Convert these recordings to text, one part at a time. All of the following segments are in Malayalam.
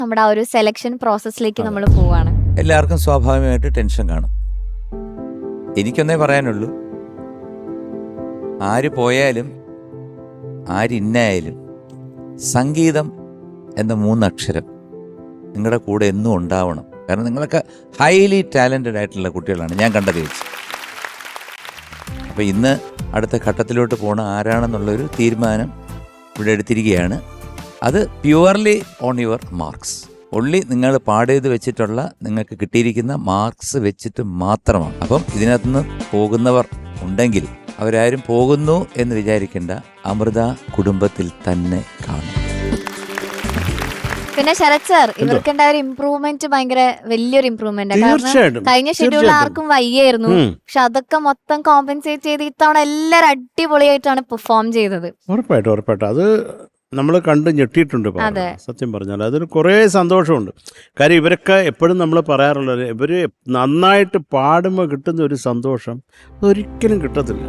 നമ്മുടെ ആ ഒരു സെലക്ഷൻ പ്രോസസ്സിലേക്ക് നമ്മൾ പോവാണ്. എല്ലാവർക്കും സ്വാഭാവികമായിട്ട് ടെൻഷൻ കാണും. എനിക്കൊന്നേ പറയാനുള്ളൂ, ആര് പോയാലും ആരിന്നായാലും സംഗീതം എന്ന 3 അക്ഷരം നിങ്ങളുടെ കൂടെ എന്നും ഉണ്ടാവണം. കാരണം നിങ്ങളൊക്കെ ഹൈലി ടാലൻറ്റഡ് ആയിട്ടുള്ള കുട്ടികളാണ് ഞാൻ കണ്ടത് വെച്ച്. അപ്പോൾ ഇന്ന് അടുത്ത ഘട്ടത്തിലോട്ട് പോണ ആരാണെന്നുള്ളൊരു തീരുമാനം ഇവിടെ എടുത്തിരിക്കുകയാണ്. അത് purely on your marks. Only നിങ്ങൾ പാടിയത് വെച്ചിട്ടുള്ള നിങ്ങൾക്ക് കിട്ടിയിരിക്കുന്ന മാർക്സ് വെച്ചിട്ട് മാത്രമാണ്. അപ്പം ഇതിനകത്തുനിന്ന് പോകുന്നവർ ഉണ്ടെങ്കിൽ അവരാരും പോകുന്നു എന്ന് വിചാരിക്കേണ്ട, അമൃത കുടുംബത്തിൽ തന്നെ കാണും. പിന്നെ ശരത് സർ, ഇവർക്ക് ഒരു ഇംപ്രൂവ്മെന്റ് ഭയങ്കര വലിയൊരു ഇംപ്രൂവ്മെന്റ്. കാരണം കഴിഞ്ഞ ഷെഡ്യൂൾ ആർക്കും വയ്യായിരുന്നു, പക്ഷെ അതൊക്കെ മൊത്തം കോമ്പൻസേറ്റ് ചെയ്ത് ഇത്തവണ എല്ലാവരും അടിപൊളിയായിട്ടാണ് പെർഫോം ചെയ്തത്. ഉറപ്പായിട്ടും അത് നമ്മൾ കണ്ട് ഞെട്ടിയിട്ടുണ്ട്. സത്യം പറഞ്ഞാൽ അതൊരു കുറേ സന്തോഷമുണ്ട്. കാര്യം ഇവരൊക്കെ എപ്പോഴും നമ്മൾ പറയാറുള്ളത്, ഇവർ നന്നായിട്ട് പാടുമ്പോൾ കിട്ടുന്ന ഒരു സന്തോഷം ഒരിക്കലും കിട്ടത്തില്ല.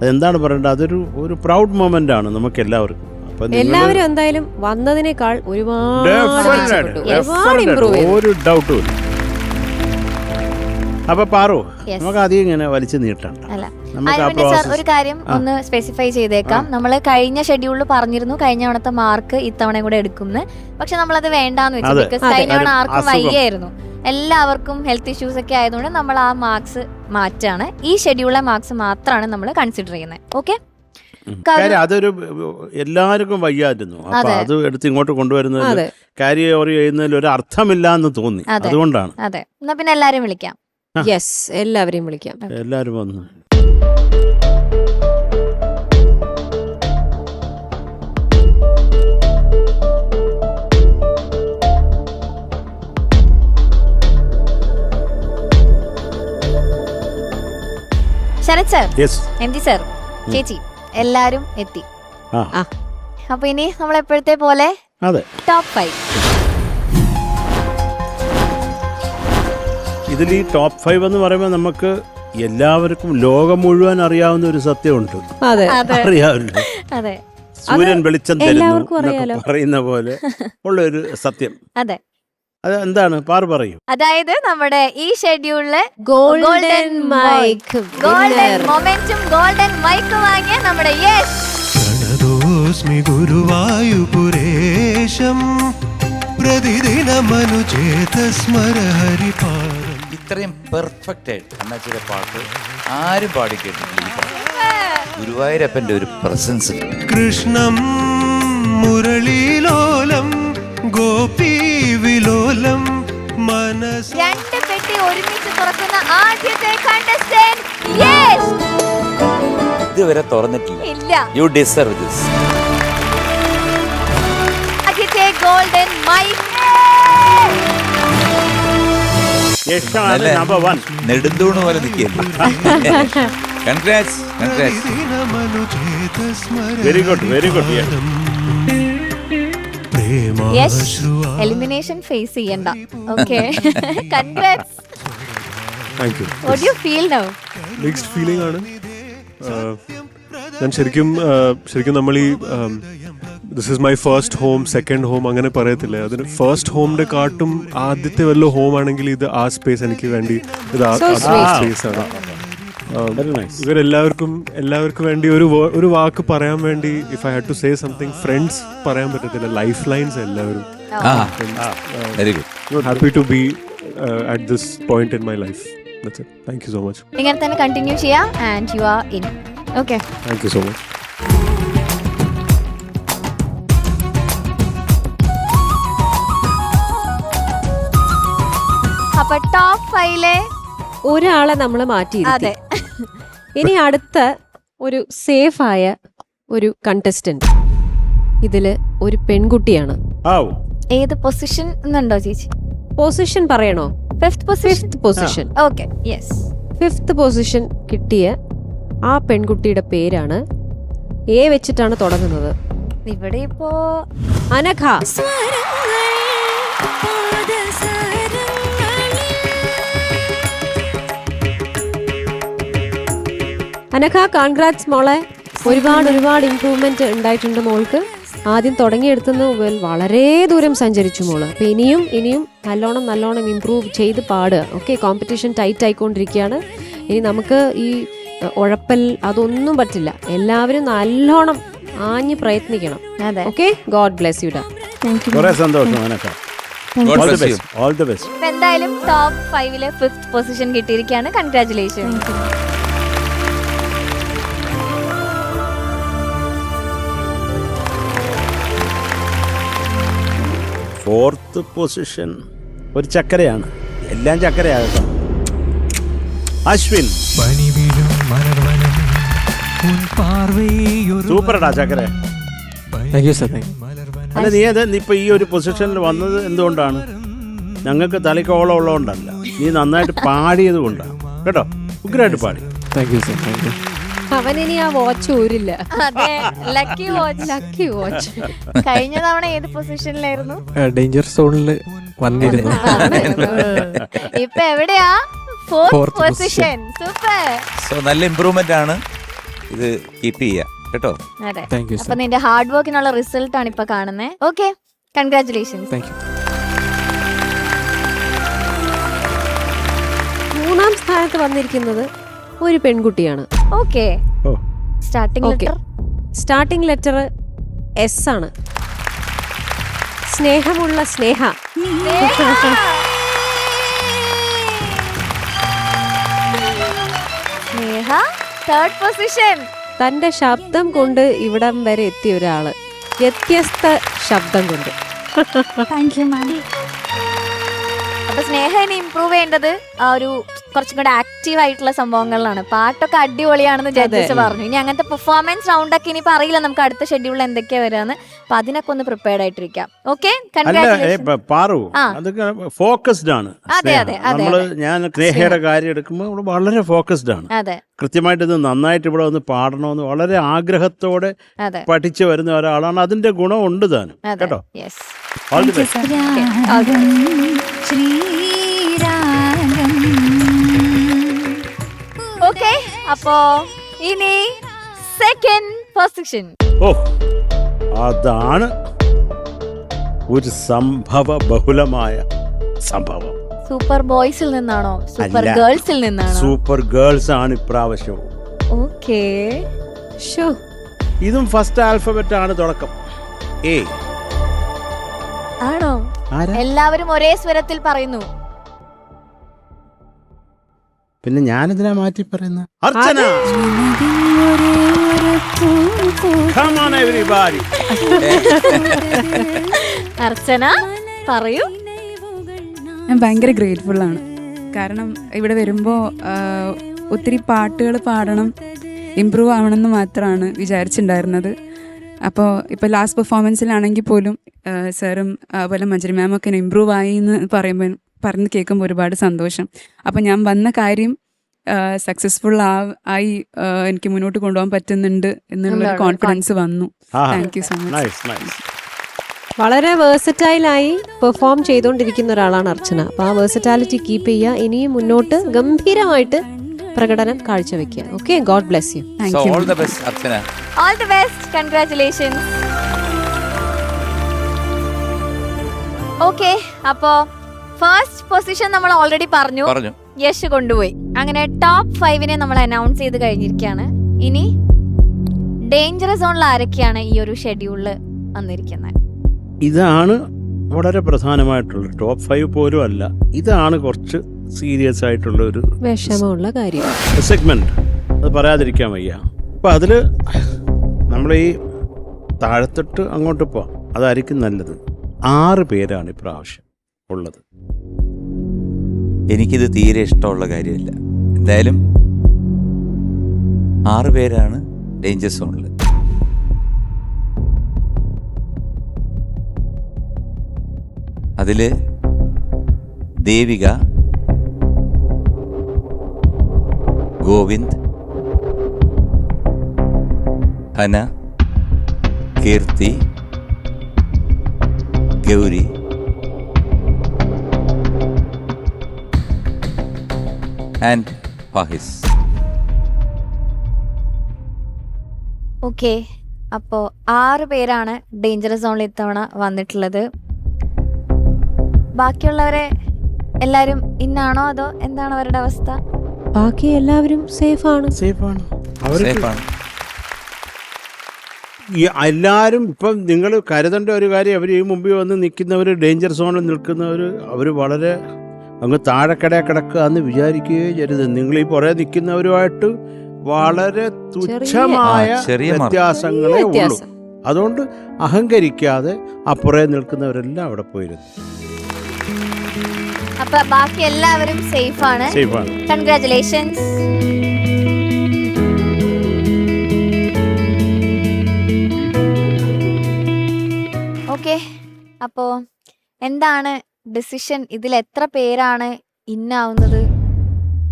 അതെന്താണ് പറയേണ്ടത്, അതൊരു പ്രൗഡ് മൊമെന്റ് ആണ് നമുക്ക് എല്ലാവർക്കും. എല്ലാവരും എന്തായാലും വന്നതിനേക്കാൾ ഒരുപാട് ഒരു ഡൗട്ടും ഇല്ല. അപ്പൊ പാറു, നമുക്ക് അധികം ഇങ്ങനെ വലിച്ചു നീട്ടണ്ട. ഒരു കാര്യം ഒന്ന് സ്പെസിഫൈ ചെയ്തേക്കാം. നമ്മൾ കഴിഞ്ഞ ഷെഡ്യൂളിൽ പറഞ്ഞിരുന്നു കഴിഞ്ഞ തവണത്തെ മാർക്ക് ഇത്തവണ കൂടെ എടുക്കുന്നു. പക്ഷെ നമ്മളത് വേണ്ടാന്ന് വെച്ചു. ബിക്കോസ് കഴിഞ്ഞ തവണ ആർക്കും വയ്യായിരുന്നു, എല്ലാവർക്കും ഹെൽത്ത് ഇഷ്യൂസ് ഒക്കെ ആയതുകൊണ്ട് നമ്മൾ ആ മാർക്സ് മാറ്റാണ്. ഈ ഷെഡ്യൂളിലെ മാർക്സ് മാത്രമാണ് നമ്മൾ കൺസിഡർ ചെയ്യുന്നത്. ഓക്കെ, അതൊരു എല്ലാവർക്കും വയ്യായിരുന്നു. അപ്പൊ അത് എടുത്ത് ഇങ്ങോട്ട് കൊണ്ടുവരുന്നത് ക്യാരി ഓവർ ചെയ്യുന്നതിൽ ഒരു അർത്ഥമില്ല എന്ന് തോന്നി. അതുകൊണ്ടാണ്. അതെ, എന്നാ പിന്നെ എല്ലാരും വിളിക്കാം. യെസ്, എല്ലാവരെയും വിളിക്കാം. എല്ലാവരും വന്നു. Sarath sir, M G sir, ചേച്ചി, എല്ലാരും എത്തി. അപ്പൊ ഇനി നമ്മൾ എപ്പോഴത്തെ പോലെ ടോപ്പ് 5. ഇതിൽ ഈ ടോപ്പ് 5 എന്ന് പറയുമ്പോൾ നമുക്ക് എല്ലാവർക്കും ലോകം മുഴുവൻ അറിയാവുന്ന ഒരു സത്യമുണ്ട്. അറിയാമല്ലോ, സൂര്യൻ വെളിച്ചം തരുന്നു പറയുന്ന പോലെ ഉള്ള ഒരു സത്യം. അതെ, അത് എന്താണ് പാറു പറയും? അതായത് നമ്മുടെ ഈ ഷെഡ്യൂളില് ഗോൾഡൻ മൈക്ക്, ഗോൾഡൻ മൊമെന്റും ഗോൾഡൻ മൈക്ക് വാങ്ങിയ നമ്മുടെ ഗുരുവായൂപുരേശം ഇത്രയും പെർഫെക്റ്റ് ആയിട്ട് അണ്ണാച്ചിയുടെ പാട്ട് ആരും പാടി കേട്ടിട്ടില്ല. ഈ പാട്ട് ഗുരുവായൂരപ്പന്റെ ഒരു പ്രസൻസ്. കൃഷ്ണം മുരളീലോലം ഗോപി വിലോലം മനസ്. 2 പെട്ടി ഒരുമിച്ച് തുറക്കുന്ന ആദ്യത്തെ കണ്ടസ്റ്റന്റ് യെസ്. ഇതുവരെ തുറന്നിട്ടില്ല. ഇല്ല. You deserve this. ആദ്യത്തെ ഗോൾഡൻ മൈക്ക്. നെടുന്തൂണ് പോലെ നിൽക്കുന്നു. Congrats, congrats. Very good, very good. Elimination face ചെയ്യണ്ട. Okay, congrats. Thank you. What you feel now? Mixed feeling ആണ്. ഞാൻ ശരിക്കും നമ്മൾ ഈ this is my first home, second home അങ്ങനെ പറയത്തില്ല. അതിന് ഫസ്റ്റ് ഹോമിന്റെ കാട്ടും ആദ്യത്തെ വല്ല ഹോം ആണെങ്കിൽ ഇത് ആ സ്പേസ് എനിക്ക് വേണ്ടി ഇത് സ്പേസ് ആണ്. എല്ലാവർക്കും വേണ്ടി ഒരു വാക്ക് പറയാൻ വേണ്ടി if I had to say something, friends പറയാൻ പറ്റത്തില്ല, ലൈഫ് ലൈൻസ് എല്ലാവരും. Very good. Happy to be at this point in my life. That's it. Thank you so much. ഇങ്ങനെ തന്നെ കണ്ടിന്യൂ ചെയ്യാം and you are in. Okay, thank you so much. അപ്പൊ ടോപ്പ് 5-ലെ ഒരാളെ നമ്മൾ മാറ്റി. അതെ, ഇനി അടുത്ത ഒരു സേഫ് ആയ ഒരു കണ്ടസ്റ്റന്റ് ഇതില് ഒരു പെൺകുട്ടിയാണ്. ഏത് പൊസിഷൻ എന്നുണ്ടോ ചേച്ചി? പൊസിഷൻ പറയണോ? Fifth position. Okay, yes. 5th position കിട്ടിയ ആ പെൺകുട്ടിയുടെ പേരാണ് എ വെച്ചിട്ടാണ് തുടങ്ങുന്നത്. ഇവിടെ ഇപ്പോ അനഘ. അനഘ, കൺഗ്രാറ്റ്സ് മോളെ. ഒരുപാട് ഇംപ്രൂവ്മെന്റ് ഉണ്ടായിട്ടുണ്ട് മോൾക്ക്. ആദ്യം തുടങ്ങിയെടുത്തുനിന്ന് വളരെ ദൂരം സഞ്ചരിച്ചു മോള്. അപ്പൊ ഇനിയും നല്ലോണം ഇമ്പ്രൂവ് ചെയ്ത് പാടുക. ഓക്കെ, കോമ്പറ്റീഷൻ ടൈറ്റ് ആയിക്കൊണ്ടിരിക്കുകയാണ്. ഇനി നമുക്ക് ഈ ഉഴപ്പൽ അതൊന്നും പറ്റില്ല. എല്ലാവരും നല്ലോണം ആഞ്ഞ് പ്രയത്നിക്കണം. അതെ. ഓക്കെ, ഗോഡ് ബ്ലെസ് യു ഡാ. കുറെ സന്തോഷം അനക്ക. God all the bless you. Best, all the best. അപ്പൊ എന്തായാലും ടോപ്പ് 5 5th പൊസിഷൻ കിട്ടിയിരിക്കുകയാണ്. കൺഗ്രാറ്റുലേഷൻ. ഫോർത്ത് പൊസിഷൻ ഒരു ചക്കരയാണ്. എല്ലാം ചക്കരയാകട്ടെ. അശ്വിൻ സൂപ്പർടാ ചക്കര. അല്ല നീ ഇപ്പൊ ഈ ഒരു പൊസിഷനിൽ വന്നത് എന്തുകൊണ്ടാണ്? ഞങ്ങൾക്ക് തലയ്ക്ക് ഓളം ഉള്ളതുകൊണ്ടല്ല, നീ നന്നായിട്ട് പാടിയത് കൊണ്ടാണ് കേട്ടോ. ഉഗ്രായിട്ട് പാടി. അവനിനി ആ വാച്ച് ഊരില്ല. അതെ, ലക്കി വാച്ച്. Lucky watch. കഴിഞ്ഞ തവണ ഏത് പൊസിഷനിലായിരുന്നു? ഡേഞ്ചർ സോണിൽ വന്നിരുന്നു. ഇപ്പൊ എവിടെയാ? Fourth Fourth position. Super. So നല്ല ഇമ്പ്രൂവ്മെന്റ് ആണ്. ഇത് കീപ്പ് ചെയ്യാം കേട്ടോ. അതെ. താങ്ക് യു അപ്പൊ സർ. നിന്റെ ഹാർഡ് വർക്കിനുള്ള റിസൾട്ട് ആണ് ഇപ്പൊ കാണുന്നത്. Okay, congratulations. Thank you. 3-ാം സ്ഥാനത്ത് വന്നിരിക്കുന്നത് ഒരു പെൺകുട്ടിയാണ്. Okay, oh starting Okay. Letter. Starting letter S ആണ്. സ്നേഹമുള്ള സ്നേഹ. സ്നേഹ തേർഡ് പൊസിഷൻ. തന്റെ ശബ്ദം കൊണ്ട് ഇവിടം വരെ എത്തിയ ഒരാള്. വ്യത്യസ്ത ശബ്ദം കൊണ്ട്. അപ്പൊ സ്നേഹ ഇനി ഇമ്പ്രൂവ് ചെയ്യേണ്ടത് ആ ഒരു കുറച്ചും കൂടെ ആക്റ്റീവ് ആയിട്ടുള്ള സംഭവങ്ങളിലാണ്. പാട്ടൊക്കെ അടിപൊളിയാണെന്ന് ജഡ്ജസ് പറഞ്ഞു. ഇനി അങ്ങനത്തെ പെർഫോമൻസ് റൗണ്ട് ഒക്കെ ഇനിയിപ്പോ അറിയില്ല നമുക്ക് അടുത്ത ഷെഡ്യൂളിൽ എന്തൊക്കെയാ വരാന്ന്. അപ്പൊ അതിനൊക്കെ ഒന്ന് പ്രിപ്പയർഡ് ആയിട്ടിരിക്കാം. ഓക്കെ, അല്ല പാറു, ആ. അതൊക്കെ ഫോക്കസ്ഡ് ആണ്. അതെ, അതെ, അതെ, നമ്മള് ഞാൻ സ്നേഹയുടെ കാര്യം എടുക്കുമ്പോൾ വളരെ ഫോക്കസ്ഡ് ആണ്. അതെ, കൃത്യമായിട്ട് ഇത് നന്നായിട്ട് ഇവിടെ വന്ന് പാടണമെന്ന് വളരെ ആഗ്രഹത്തോടെ അതെ, പഠിച്ചു വരുന്ന ഒരാളാണ്. അതിന്റെ ഗുണമുണ്ട് താനും അതെ. കേട്ടോ. Yes. All the best. Okay, അപ്പോ ഇനി സെക്കൻഡ് പൊസിഷൻ. ഓ, അതാണ് ഒരു സംഭവ ബഹുലമായ സംഭവം. സൂപ്പർ ബോയ്സിൽ നിന്നാണോ സൂപ്പർ അല്ല. ഗേൾസിൽ നിന്നാണോ? സൂപ്പർ ഗേൾസ് ആണ് ഇപ്രാവശ്യവും. ഓക്കെ, ഷോ, ഇതും ഫസ്റ്റ് ആൽഫബറ്റ് ആണ് തുടക്കം. എ. ആണോ? ആരാ? എല്ലാവരും ഒരേ സ്വരത്തിൽ പറയുന്നു. പിന്നെ ഞാനിതിനാ മാറ്റി പറയുന്ന അർച്ചന. Come on everybody. അർച്ചന പറയൂ. ഞാൻ ഭയങ്കര ഗ്രേറ്റ്ഫുൾ ആണ്. കാരണം ഇവിടെ വരുമ്പോൾ ഒത്തിരി പാട്ടുകൾ പാടണം, ഇമ്പ്രൂവ് ആവണമെന്ന് മാത്രമാണ് വിചാരിച്ചിട്ടുണ്ടായിരുന്നത്. അപ്പോൾ ഇപ്പോൾ ലാസ്റ്റ് പെർഫോമൻസിലാണെങ്കിൽ പോലും സാറും അതുപോലെ മഞ്ജരി മാമൊക്കെ ഇമ്പ്രൂവ് ആയി എന്ന് പറഞ്ഞ് കേൾക്കുമ്പോൾ ഒരുപാട് സന്തോഷം. അപ്പോൾ ഞാൻ വന്ന കാര്യം സക്സസ്ഫുൾ ആയി എനിക്ക് മുന്നോട്ട് കൊണ്ടുപോകാൻ പറ്റുന്നുണ്ട് എന്നുള്ളൊരു കോൺഫിഡൻസ് വന്നു. Thank you so much. Nice, nice. വളരെ വേഴ്സറ്റൈലായി പെർഫോം ചെയ്തുകൊണ്ടിരിക്കുന്ന ഒരാളാണ് അർച്ചന. അപ്പോൾ ആ വേഴ്സറ്റാലിറ്റി കീപ്പ് ചെയ്യുക. ഇനിയും മുന്നോട്ട് ഗംഭീരമായിട്ട് പ്രകടനം കാഴ്ചവെക്കുക. Okay, God bless you. So all the best Archana. All the best, congratulations. Okay, അപ്പോ ഫസ്റ്റ് പൊസിഷൻ നമ്മൾ ഓൾറെഡി പറഞ്ഞു, യശ് കൊണ്ടുപോയി. അങ്ങനെ ടോപ്പ് 5 നമ്മൾ അനൗൺസ് ചെയ്ത് കഴിഞ്ഞിരിക്കുകയാണ്. ഇനി ഡേഞ്ചർ സോണിൽ ആരൊക്കെയാണ് ഈ ഒരു ഷെഡ്യൂളിൽ വന്നിരിക്കുന്നത്? ഇതാണ് വളരെ പ്രധാനമായിട്ടുള്ള ടോപ്പ് 5 പോലും അല്ല. ഇതാണ് കുറച്ച് സീരിയസ് ആയിട്ടുള്ള ഒരു വിഷമമുള്ള കാര്യം. സെഗ്മെന്റ്. അത് പറയാതിരിക്കാൻ വയ്യ. അപ്പം അതിൽ നമ്മൾ ഈ താഴത്തോട്ട് അങ്ങോട്ട് പോവാം. അതായിരിക്കും നല്ലത്. 6 പേരാണ് ഇപ്രാവശ്യം ഉള്ളത്. എനിക്കിത് തീരെ ഇഷ്ടമുള്ള കാര്യമില്ല. എന്തായാലും 6 പേരാണ് ഡേഞ്ചർ സോണിൽ. അതില് ദേവിക, ഗോവിന്ദ്, ഹന, കീർത്തി, ഗൗരി, ആൻഡ് ഫാഹിസ്. ഓക്കെ, അപ്പോൾ 6 പേരാണ് ഡേഞ്ചറസ് സോണിൽ ഇത്തവണ വന്നിട്ടുള്ളത്. ബാക്കിയുള്ളവരെ എല്ലാരും ഇന്നാണോ അതോ എന്താണ് അവരുടെ അവസ്ഥ? ബാക്കി എല്ലാവരും സേഫാണ്. സേഫാണ് അവർ. സേഫാണ്. എല്ലാവരും ഇപ്പം നിങ്ങൾ കരുതേണ്ട ഒരു കാര്യം, അവർ ഈ മുമ്പിൽ വന്ന് നിൽക്കുന്നവർ, ഡേഞ്ചർ സോണിൽ നിൽക്കുന്നവർ, അവർ വളരെ അങ്ങ് താഴെക്കട കിടക്കുക എന്ന് വിചാരിക്കുകയേ ചെയ്യരുത്. നിങ്ങൾ ഈ പുറകെ നിൽക്കുന്നവരുമായിട്ട് വളരെ തുച്ഛമായ ചെറിയ വ്യത്യാസങ്ങളേ ഉള്ളൂ. വ്യത്യാസം. അതുകൊണ്ട് അഹങ്കരിക്കാതെ അപ്പുറേ നിൽക്കുന്നവരെല്ലാം അവിടെ പോയിരുന്നു. അപ്പൊ ബാക്കി എല്ലാവരും സേഫ് ആണ്. സേഫാണ്. കൺഗ്രാറ്റുലേഷൻസ്. ഓക്കെ, അപ്പോ എന്താണ് ഡിസിഷൻ? ഇതിൽ എത്ര പേരാണ് ഇന്നാവുന്നത്?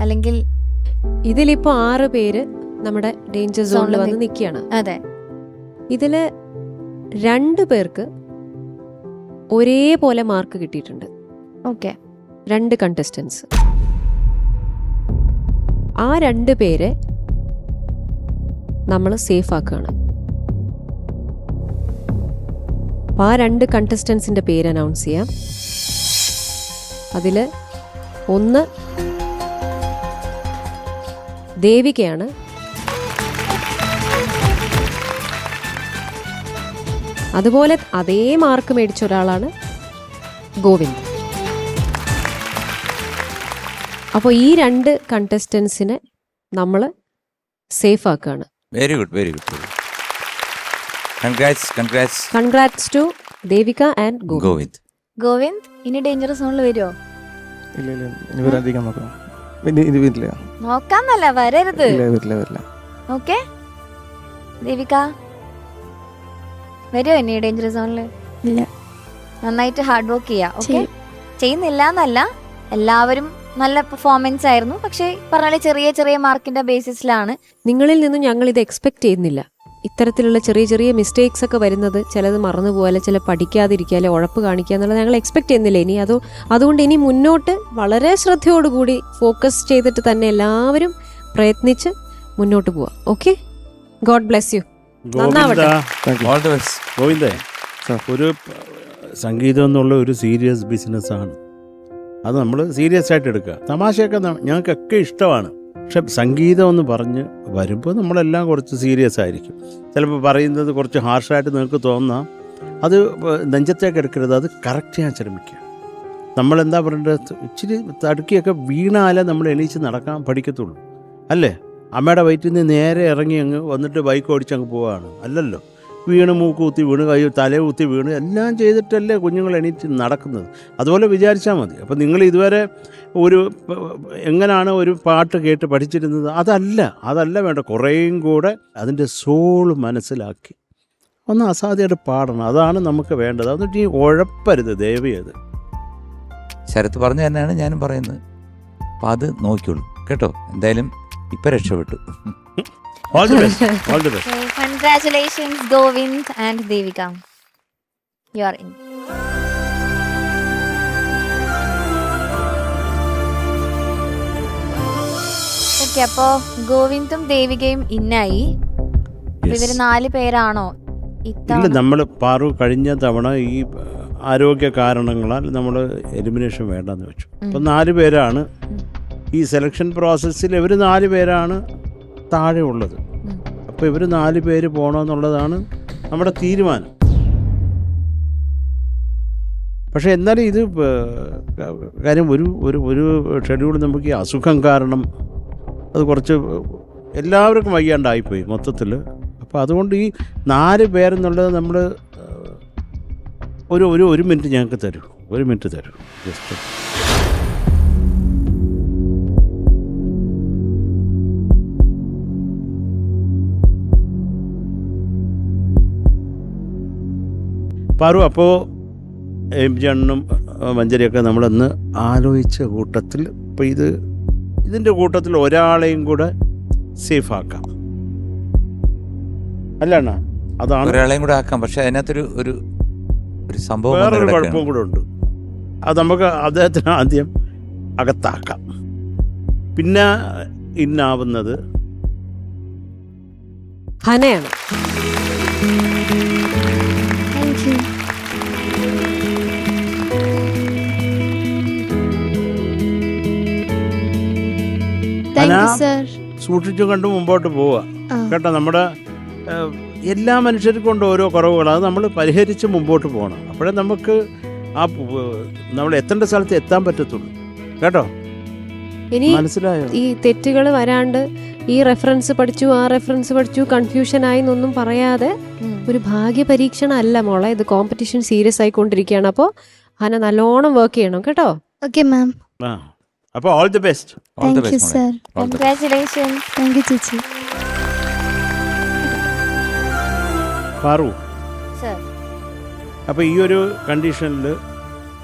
അല്ലെങ്കിൽ ഇതിലിപ്പോ 6 പേര് നമ്മുടെ ഡേഞ്ചർ സോണിൽ വന്ന് നിൽക്കുകയാണ്. അതെ, ഇതില് 2 പേർക്ക് ഒരേപോലെ മാർക്ക് കിട്ടിയിട്ടുണ്ട്. ഓക്കെ. 2 കണ്ടസ്റ്റൻസ്. ആ 2 പേരെ നമ്മൾ സേഫ് ആക്കുകയാണ്. അപ്പം ആ 2 കണ്ടസ്റ്റൻസിന്റെ പേര് അനൗൺസ് ചെയ്യാം. അതിൽ ഒന്ന് ദേവികയാണ്. അതുപോലെ അതേ മാർക്ക് മേടിച്ച ഒരാളാണ് ഗോവിന്ദ്. അപ്പോൾ ഈ 2 കണ്ടസ്റ്റൻസിനെ നമ്മൾ സേഫ് ആക്കുകയാണ്. Very good, very good. Congrats to Devika and Govind. Govind ഇനി ഡേഞ്ചറസ് സോണിൽ വരുമോ? ഇല്ല ഇല്ല, ഇനി വരാതിരിക്കാൻ നോക്കാം. ഇത് വരില്ല. നോക്കാന്നല്ല, വരരുത്. വരില്ല. ഓക്കെ. ദേവിക വരുമോ ഇനി ഡേഞ്ചറസ് സോണിൽ? ഇല്ല. നന്നായിട്ട് ഹാർഡ് വർക്ക് ചെയ്യാം. ഓക്കെ, ചെയ്യുന്നില്ല എന്നല്ല, എല്ലാവരും നല്ല പെർഫോമൻസ് ആയിരുന്നു. പക്ഷെ പറഞ്ഞാൽ ചെറിയ ചെറിയ മാർക്കിന്റെ ബേസിസിലാണ്. നിങ്ങളിൽ നിന്നും ഞങ്ങൾ ഇത് എക്സ്പെക്ട് ചെയ്യുന്നില്ല. ഇത്തരത്തിലുള്ള ചെറിയ ചെറിയ മിസ്റ്റേക്സ് ഒക്കെ വരുന്നത്, ചിലത് മറന്നു പോകാല്, ചില പഠിക്കാതിരിക്കുക, ഉഴപ്പ് കാണിക്കുക എന്നുള്ളത് ഞങ്ങൾ എക്സ്പെക്ട് ചെയ്യുന്നില്ല. ഇനി അതുകൊണ്ട് ഇനി മുന്നോട്ട് വളരെ ശ്രദ്ധയോടുകൂടി ഫോക്കസ് ചെയ്തിട്ട് തന്നെ എല്ലാവരും പ്രയത്നിച്ച് മുന്നോട്ട് പോവാം. Okay, God bless you. നന്നാവട്ടെ. ഗോവിന്ദേ, ഒരു സംഗീതം എന്നുള്ള ഒരു സീരിയസ് ബിസിനസ്സാണ്. അത് നമ്മൾ സീരിയസ് ആയിട്ട് എടുക്കുക. തമാശയൊക്കെ ഞങ്ങൾക്കൊക്കെ ഇഷ്ടമാണ്. പക്ഷെ സംഗീതം എന്ന് പറഞ്ഞ് വരുമ്പോൾ നമ്മളെല്ലാം കുറച്ച് സീരിയസ് ആയിരിക്കും. ചിലപ്പോൾ പറയുന്നത് കുറച്ച് ഹാർഷായിട്ട് നിങ്ങൾക്ക് തോന്നാം. അത് നെഞ്ചത്തേക്ക് എടുക്കരുത്, അത് കറക്റ്റ് ചെയ്യാൻ ശ്രമിക്കുക. നമ്മളെന്താ പറയേണ്ടത്, ഇച്ചിരി തടുക്കിയൊക്കെ വീണാലേ നമ്മൾ എണീച്ച് നടക്കാൻ പഠിക്കത്തുള്ളൂ. അല്ലേ? അമ്മയുടെ വയറ്റിൽ നിന്ന് നേരെ ഇറങ്ങി അങ്ങ് വന്നിട്ട് ബൈക്ക് ഓടിച്ചങ്ങ് പോവുകയാണ്. അല്ലല്ലോ, വീണ് മൂക്ക് കുത്തി വീണ് കൈ തല കുത്തി വീണ് എല്ലാം ചെയ്തിട്ടല്ലേ കുഞ്ഞുങ്ങൾ എണീറ്റ് നടക്കുന്നത്. അതുപോലെ വിചാരിച്ചാൽ മതി. അപ്പോൾ നിങ്ങൾ ഇതുവരെ എങ്ങനെയാണ് ഒരു പാട്ട് കേട്ട് പഠിച്ചിരുന്നത്? അതല്ല വേണ്ട. കുറേയും കൂടെ അതിൻ്റെ സോൾ മനസ്സിലാക്കി ഒന്ന് അസാധ്യമായിട്ട് പാടണം. അതാണ് നമുക്ക് വേണ്ടത്. എന്നിട്ട് ഈ ഉഴപ്പരുത് ദയവേത്. ശരത്ത് പറഞ്ഞു തന്നെയാണ് ഞാനും പറയുന്നത്. അപ്പം അത് നോക്കിയുള്ളൂ കേട്ടോ. എന്തായാലും ഇപ്പം രക്ഷപ്പെട്ടു. All the best. All the best. So, congratulations, Govind and Devika. You are in. Okay, അപ്പോ ഗോവിന്ദും ദേവികയും ഇന്നായി. ഇവര് 4 പേരാണോ ഇല്ല? നമ്മൾ പാറു കഴിഞ്ഞ തവണ ഈ ആരോഗ്യ കാരണങ്ങളാൽ നമ്മൾ എലിമിനേഷൻ വേണ്ടെന്ന് വെച്ചു. അപ്പം 4 പേരാണ് ഈ സെലക്ഷൻ പ്രോസസ്സിൽ. ഇവർ 4 പേരാണ് താഴെ ഉള്ളത്. അപ്പോൾ ഇവർ 4 പേര് പോകണമെന്നുള്ളതാണ് നമ്മുടെ തീരുമാനം. പക്ഷേ എന്നാലും ഇത് കാര്യം ഒരു ഷെഡ്യൂൾ നമുക്ക് ഈ അസുഖം കാരണം അത് കുറച്ച് എല്ലാവർക്കും വയ്യാണ്ടായിപ്പോയി മൊത്തത്തിൽ. അപ്പോൾ അതുകൊണ്ട് ഈ 4 പേരെന്നുള്ളത് നമ്മൾ ഒരു മിനിറ്റ് ഞങ്ങൾക്ക് തരൂ. 1 മിനിറ്റ് തരൂ ജസ്റ്റ്. പാറു, അപ്പോൾ എംജണ്ണും മഞ്ചരിയൊക്കെ നമ്മളൊന്ന് ആലോചിച്ച കൂട്ടത്തിൽ ഇപ്പോൾ ഇതിൻ്റെ കൂട്ടത്തിൽ ഒരാളെയും കൂടെ സേഫ് ആക്കാം. അല്ല, അതാണ് ഒരാളെയും കൂടെ ആക്കാം. പക്ഷെ അതിനകത്തൊരു ഒരു സംഭവം, വേറൊരു കുഴപ്പവും കൂടെ ഉണ്ട്. അത് നമുക്ക് അദ്ദേഹത്തിന് ആദ്യം അകത്താക്കാം. പിന്നെ ഇന്നാവുന്നത് ഹനയാണ്. Thank you. അല്ല, സൂക്ഷിച്ചു കണ്ട് മുമ്പോട്ട് പോവുക കേട്ടോ. നമ്മുടെ എല്ലാ മനുഷ്യർക്കും ഉണ്ട് ഓരോ കുറവുകൾ, അത് നമ്മൾ പരിഹരിച്ച് മുമ്പോട്ട് പോകണം. അപ്പോഴേ നമുക്ക് നമ്മൾ എത്തേണ്ട സ്ഥലത്ത് എത്താൻ പറ്റത്തുള്ളൂ കേട്ടോ. ഇനി മനസ്സിലായോ? ഈ തെറ്റുകൾ വരാണ്ട് ഈ റെഫറൻസ് പഠിച്ചു ആ റെഫറൻസ് പഠിച്ചു കൺഫ്യൂഷൻ ആയി എന്നൊന്നും പറയാതെ ഒരു ഭാഗ്യ പരീക്ഷണം അല്ല മോളെ, ഇത് കോമ്പറ്റീഷൻ സീരിയസ് ആയിക്കൊണ്ടിരിക്കുകയാണ്. അപ്പോൾ ഹന നല്ലോണം വർക്ക് ചെയ്യണം കേട്ടോ. Okay ma'am. അപ്പോൾ all the best. Thank you sir. Congratulations. Thank you ചേച്ചി. പാറു, സർ, അപ്പോൾ ഈ ഒരു കണ്ടീഷനിൽ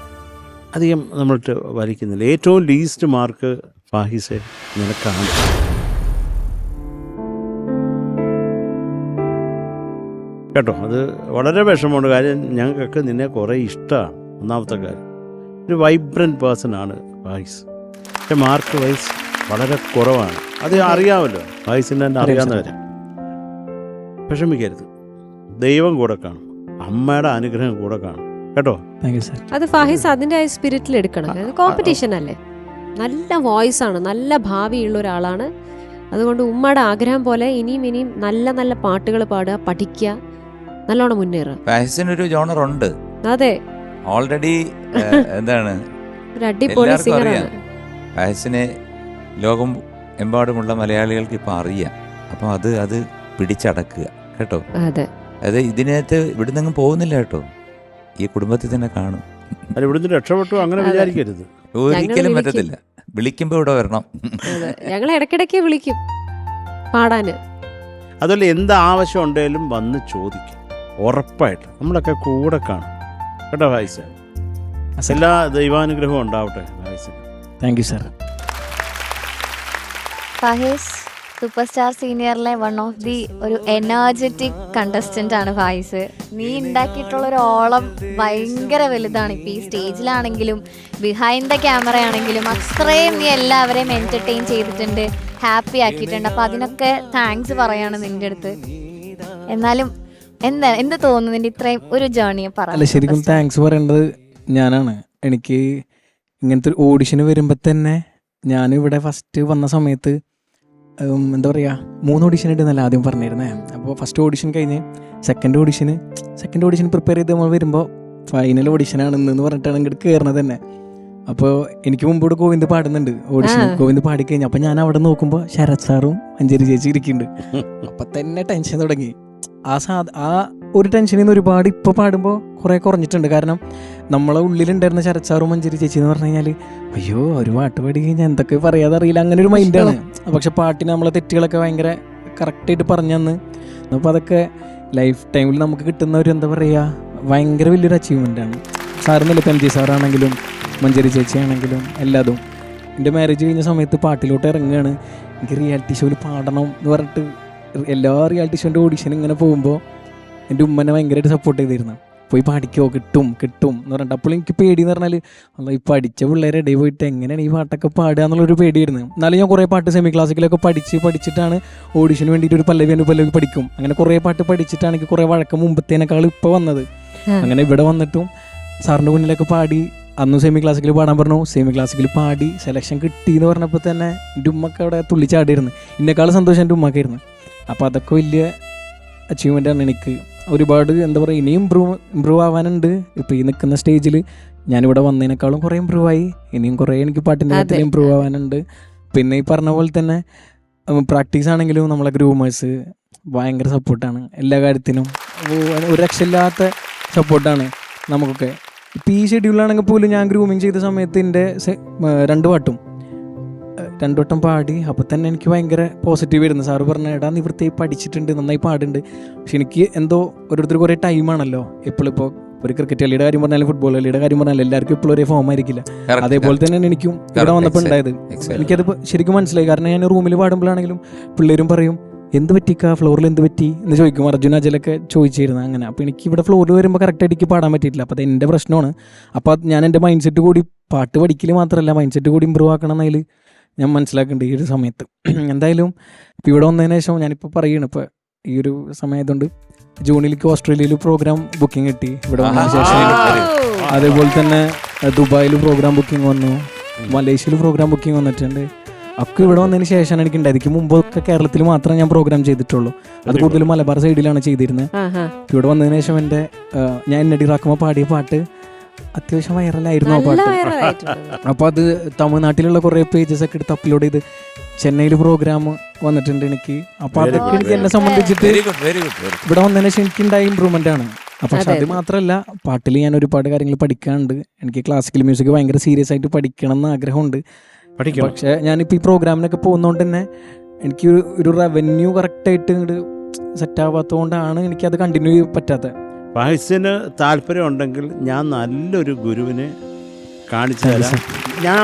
അധികം നമ്മളിട്ട് വലിക്കുന്നില്ല. ഏറ്റവും ലീസ്റ്റ് മാർക്ക് ഫാഹിസെ നിനക്കാണ്. കേട്ടോ, അത് വളരെ വിഷമമുണ്ട്. കാര്യം ഞങ്ങൾക്കൊക്കെ നിന്നെ കുറേ ഇഷ്ടമാണ്. ഒന്നാമത്തെ കാര്യം, ഒരു വൈബ്രൻറ്റ് പേഴ്സൺ ആണ് ഫാഹിസ്. പക്ഷെ മാർക്ക് വൈസ് വളരെ കുറവാണ്. അത് അറിയാമല്ലോ, ഫാഹിസിന് തന്നെ അറിയാവുന്നവരെ. വിഷമിക്കരുത്, ദൈവം കൂടെ കാണും, അമ്മയുടെ അനുഗ്രഹം കൂടെ കാണും കേട്ടോ. Thank you sir. അത് ഫാഹിസ് അതിൻ്റെ സ്പിരിറ്റിൽ എടുക്കണം. കോമ്പറ്റീഷൻ അല്ലേ, നല്ല വോയിസ് ആണ്, നല്ല ഭാവിയുള്ള ഒരാളാണ്. അതുകൊണ്ട് ഉമ്മയുടെ ആഗ്രഹം പോലെ ഇനിയും നല്ല നല്ല പാട്ടുകൾ പാടുക, പഠിക്കുക, നല്ലോണം മുന്നേറുക. ഫാഹിസിനൊരു ജോണർ ഉണ്ട്. അതെ, ഓൾറെഡി എന്താണ് ഒരു അടിപൊളി എല്ലാവർക്കും സിംഗറാണ്. അറിയാം. ഫാഹിസിനെ ലോകം എമ്പാടുമുള്ള മലയാളികൾക്ക് ഇപ്പം അറിയാം. അപ്പം അത് പിടിച്ചടക്കുക കേട്ടോ. അതെ, അത് ഇതിനകത്ത് ഇവിടുന്ന് പോകുന്നില്ല കേട്ടോ, ഈ കുടുംബത്തിൽ തന്നെ കാണും. അത് ഇവിടുന്ന് രക്ഷപ്പെട്ടു അങ്ങനെ വിചാരിക്കരുത്. ഒരിക്കലും പറ്റത്തില്ല. വിളിക്കുമ്പോൾ ഇവിടെ വരണം. ഞങ്ങൾ ഇടയ്ക്കിടയ്ക്ക് വിളിക്കും പാടാന്. അതുപോലെ എന്ത് ആവശ്യം ഉണ്ടെങ്കിലും വന്ന് ചോദിക്കും, ഉറപ്പായിട്ട് നമ്മളൊക്കെ കൂടെ കാണും കേട്ടോ. ഫാഹിസ, എല്ലാ ദൈവാനുഗ്രഹവും ഉണ്ടാവട്ടെ ഫാഹിസിന്. Thank you sir. Fahis super star സീനിയറിലെ വൺ ഓഫ് ദി ഒരു എനർജറ്റിക് കണ്ടസ്റ്റന്റ് ആണ് ഫാഹിസ്. നീ ഉണ്ടാക്കിയിട്ടുള്ള ഒരു ഓളം ഭയങ്കര വലുതാണ്. ഇപ്പം ഈ സ്റ്റേജിലാണെങ്കിലും ബിഹൈൻഡ് ദ ക്യാമറ ആണെങ്കിലും അത്രയും നീ എല്ലാവരെയും എൻ്റർടൈൻ ചെയ്തിട്ടുണ്ട്, ഹാപ്പി ആക്കിയിട്ടുണ്ട്. അപ്പം അതിനൊക്കെ താങ്ക്സ് പറയാണ് നിൻ്റെ അടുത്ത്. എന്നാലും എന്ത് തോന്നുന്നു നിൻ്റെ ഇത്രയും ഒരു ജേർണിയെ അല്ല, ശരിക്കും താങ്ക്സ് പറയേണ്ടത് ഞാനാണ്. എനിക്ക് ഇങ്ങനത്തെ ഒരു ഓഡിഷന് വരുമ്പോൾ തന്നെ ഞാനിവിടെ ഫസ്റ്റ് വന്ന സമയത്ത് എന്താ പറയുക, 3 ഓഡിഷൻ ഉണ്ടെന്നല്ല ആദ്യം പറഞ്ഞിരുന്നേ. അപ്പോൾ ഫസ്റ്റ് ഓഡിഷൻ കഴിഞ്ഞ് സെക്കൻഡ് ഓഡിഷൻ പ്രിപ്പയർ ചെയ്ത് നമ്മൾ വരുമ്പോൾ ഫൈനൽ ഓഡിഷനാണെന്ന് പറഞ്ഞിട്ടാണ് ഇങ്ങോട്ട് കയറുന്നത് തന്നെ. അപ്പോൾ എനിക്ക് മുമ്പ് ഇവിടെ ഗോവിന്ദ് പാടുന്നുണ്ട് ഓഡിഷൻ. ഗോവിന്ദ് പാടിക്കഴിഞ്ഞു. അപ്പോൾ ഞാൻ അവിടെ നോക്കുമ്പോൾ ശരത് സാറും മഞ്ചേരി ചേച്ചി ഇരിക്കുന്നുണ്ട്. അപ്പം തന്നെ ടെൻഷൻ തുടങ്ങി. ആ ഒരു ടെൻഷനിൽ നിന്ന് ഒരുപാട് ഇപ്പോൾ പാടുമ്പോൾ കുറേ കുറഞ്ഞിട്ടുണ്ട്. കാരണം നമ്മളെ ഉള്ളിലുണ്ടായിരുന്ന ശരത് സാറും മഞ്ചേരി ചേച്ചി എന്ന് പറഞ്ഞു കഴിഞ്ഞാൽ അയ്യോ ഒരു പാട്ട് പാടി കഴിഞ്ഞാൽ എന്തൊക്കെ പറയാതെ അറിയില്ല, അങ്ങനെ ഒരു മൈൻഡാണ്. പക്ഷെ പാട്ടിന് നമ്മളെ തെറ്റുകളൊക്കെ ഭയങ്കര കറക്റ്റായിട്ട് പറഞ്ഞു തന്ന്. അപ്പോൾ അതൊക്കെ ലൈഫ് ടൈമിൽ നമുക്ക് കിട്ടുന്ന ഒരു എന്താ പറയുക ഭയങ്കര വലിയൊരു അച്ചീവ്മെൻ്റാണ്. സാറെന്നല്ല, ഇപ്പം MG സാറാണെങ്കിലും മഞ്ചേരി ചേച്ചി ആണെങ്കിലും എല്ലാതും. എൻ്റെ മാരേജ് കഴിഞ്ഞ സമയത്ത് പാട്ടിലോട്ട് ഇറങ്ങുകയാണ്. എനിക്ക് റിയാലിറ്റി ഷോയിൽ പാടണം എന്ന് പറഞ്ഞിട്ട് എല്ലാ റിയാലിറ്റി ഷോൻ്റെ ഓഡിഷൻ ഇങ്ങനെ പോകുമ്പോൾ എൻ്റെ ഉമ്മനെ ഭയങ്കരമായിട്ട് സപ്പോർട്ട് ചെയ്തിരുന്നു. പോയി പഠിക്കോ, കിട്ടും എന്ന് പറഞ്ഞിട്ട്. അപ്പോൾ എനിക്ക് പേടിയെന്ന് പറഞ്ഞാൽ ഈ പഠിച്ച പിള്ളേരെ ഇടയിൽ പോയിട്ട് എങ്ങനെയാണ് ഈ പാട്ടൊക്കെ പാടുക എന്നുള്ളൊരു പേടിയായിരുന്നു. എന്നാലും ഞാൻ കുറേ പാട്ട് സെമി ക്ലാസിക്കലൊക്കെ പഠിച്ചിട്ടാണ് ഓഡിഷന് വേണ്ടിയിട്ട് ഒരു പല്ലവി പഠിക്കും. അങ്ങനെ കുറേ പാട്ട് പഠിച്ചിട്ടാണ് എനിക്ക് കുറേ വഴക്കം മുമ്പത്തേനേക്കാൾ ഇപ്പോൾ വന്നത്. അങ്ങനെ ഇവിടെ വന്നിട്ടും സാറിൻ്റെ മുന്നിലൊക്കെ പാടി. അന്ന് സെമി ക്ലാസിക്കൽ പാടാൻ പറഞ്ഞു, സെമി ക്ലാസിക്കൽ പാടി സെലക്ഷൻ കിട്ടി എന്ന് പറഞ്ഞപ്പോൾ തന്നെ എൻ്റെ ഉമ്മക്ക് അവിടെ തുള്ളിച്ചാടിയിരുന്നു. എന്നെക്കാളും സന്തോഷം എൻ്റെ ഉമ്മക്കായിരുന്നു. അപ്പോൾ അതൊക്കെ വലിയ അച്ചീവ്മെൻ്റാണ് എനിക്ക്. ഒരുപാട് എന്താ പറയുക ഇനിയും ഇമ്പ്രൂവ് ആവാനുണ്ട്. ഇപ്പോൾ ഈ നിൽക്കുന്ന സ്റ്റേജിൽ ഞാനിവിടെ വന്നതിനേക്കാളും കുറേ ഇമ്പ്രൂവ് ആയി. ഇനിയും കുറേ എനിക്ക് പാട്ടിൻ്റെ കാര്യത്തിൽ ഇമ്പ്രൂവ് ആവാനുണ്ട്. പിന്നെ ഈ പറഞ്ഞ പോലെ തന്നെ പ്രാക്ടീസ് ആണെങ്കിലും നമ്മളെ ഗ്രൂമേഴ്സ് ഭയങ്കര സപ്പോർട്ടാണ് എല്ലാ കാര്യത്തിനും. ഒരു രക്ഷയില്ലാത്ത സപ്പോർട്ടാണ് നമുക്കൊക്കെ. ഇപ്പോൾ ഈ ഷെഡ്യൂളാണെങ്കിൽ പോലും ഞാൻ ഗ്രൂമിങ് ചെയ്ത സമയത്ത് എൻ്റെ 2 പാട്ടും 2 വട്ടം പാടി. അപ്പോൾ തന്നെ എനിക്ക് ഭയങ്കര പോസിറ്റീവ് ആയിരുന്നു. സാറ് പറഞ്ഞ എടാ നീ വൃത്തിയായി പഠിച്ചിട്ടുണ്ട്, നന്നായി പാടുന്നുണ്ട്. പക്ഷെ എനിക്ക് എന്തോ ഓരോരുത്തർ കുറേ ടൈമാണല്ലോ. ഇപ്പോൾ ഒരു ക്രിക്കറ്റ് കളിയുടെ കാര്യം പറഞ്ഞാലും ഫുട്ബോൾ കളിയുടെ കാര്യം പറഞ്ഞാലും എല്ലാവർക്കും ഇപ്പോഴും ഒരേ ഫോം ആയിരിക്കില്ല. അതേപോലെ തന്നെയാണ് എനിക്കും ഇവിടെ വന്നപ്പോൾ ഉണ്ടായത്. എനിക്കത് ശരിക്കും മനസ്സിലായി. കാരണം ഞാൻ റൂമിൽ പാടുമ്പോഴാണെങ്കിലും പിള്ളേരും പറയും എന്ത് പറ്റിക്കാ, ഫ്ലോറിൽ എന്ത് പറ്റി എന്ന് ചോദിക്കും. അർജുൻ അജലൊക്കെ ചോദിച്ചിരുന്നു അങ്ങനെ. അപ്പോൾ എനിക്ക് ഇവിടെ ഫ്ലോറിൽ വരുമ്പോൾ കറക്റ്റായിട്ട് എനിക്ക് പാടാൻ പറ്റിയിട്ടില്ല. അപ്പോൾ അത് എൻ്റെ പ്രശ്നമാണ്. അപ്പോൾ ഞാൻ എൻ്റെ മൈൻഡ് സെറ്റ് കൂടി പാട്ട് പഠിക്കൽ മാത്രമല്ല മൈൻഡ് സെറ്റ് കൂടി ഇമ്പ്രൂവ് ആക്കണം എന്നതിൽ ഞാൻ മനസ്സിലാക്കുന്നുണ്ട് ഈ ഒരു സമയത്ത്. എന്തായാലും ഇപ്പോൾ ഇവിടെ വന്നതിന് ശേഷം ഞാനിപ്പോൾ പറയുകയാണ്, ഇപ്പോൾ ഈ ഒരു സമയത്തുകൊണ്ട് ജൂണിലേക്ക് ഓസ്ട്രേലിയയിൽ പ്രോഗ്രാം ബുക്കിംഗ് കിട്ടി. ഇവിടെ വന്നതിന് ശേഷം അതേപോലെ തന്നെ ദുബായിൽ പ്രോഗ്രാം ബുക്കിംഗ് വന്നു, മലേഷ്യയിൽ പ്രോഗ്രാം ബുക്കിംഗ് വന്നിട്ടുണ്ട്. ഒക്കെ ഇവിടെ വന്നതിന് ശേഷമാണ് എനിക്ക് ഉണ്ടായത്. ഇതിക്ക് മുമ്പൊക്കെ കേരളത്തിൽ മാത്രമേ ഞാൻ പ്രോഗ്രാം ചെയ്തിട്ടുള്ളൂ. അത് കൂടുതലും മലബാർ സൈഡിലാണ് ചെയ്തിരുന്നത്. ഇവിടെ വന്നതിന് ശേഷം ഞാൻ എന്നടി റാക്കുമ്പോൾ പാടിയ പാട്ട് അത്യാവശ്യം വൈറലായിരുന്നു ആ പാട്ട്. അപ്പോൾ അത് തമിഴ്നാട്ടിലുള്ള കുറേ പേജസ് ഒക്കെ എടുത്ത് അപ്ലോഡ് ചെയ്ത് ചെന്നൈയിൽ പ്രോഗ്രാം വന്നിട്ടുണ്ട് എനിക്ക്. അപ്പോൾ അതൊക്കെ എനിക്ക് എന്നെ സംബന്ധിച്ചിട്ട് ഇവിടെ വന്നതിന് ശേഷം എനിക്കുണ്ടായ ഇമ്പ്രൂവ്മെന്റ് ആണ്. പക്ഷെ അത് മാത്രമല്ല, പാട്ടിൽ ഞാൻ ഒരുപാട് കാര്യങ്ങൾ പഠിക്കാനുണ്ട്. എനിക്ക് ക്ലാസിക്കൽ മ്യൂസിക് ഭയങ്കര സീരിയസ് ആയിട്ട് പഠിക്കണം എന്ന് ആഗ്രഹമുണ്ട്. പക്ഷെ ഞാനിപ്പോൾ ഈ പ്രോഗ്രാമിനൊക്കെ പോകുന്നതുകൊണ്ട് തന്നെ എനിക്ക് ഒരു റവന്യൂ കറക്റ്റായിട്ട് ഇങ്ങോട്ട് സെറ്റ് ആവാത്തതുകൊണ്ടാണ് എനിക്കത് കണ്ടിന്യൂ ചെയ്യാൻ പറ്റാത്തത്. ഫാഹിസിന് താല്പര്യം ഉണ്ടെങ്കിൽ ഞാൻ നല്ലൊരു ഗുരുവിനെ കാണിച്ചു തരാം. ഞാൻ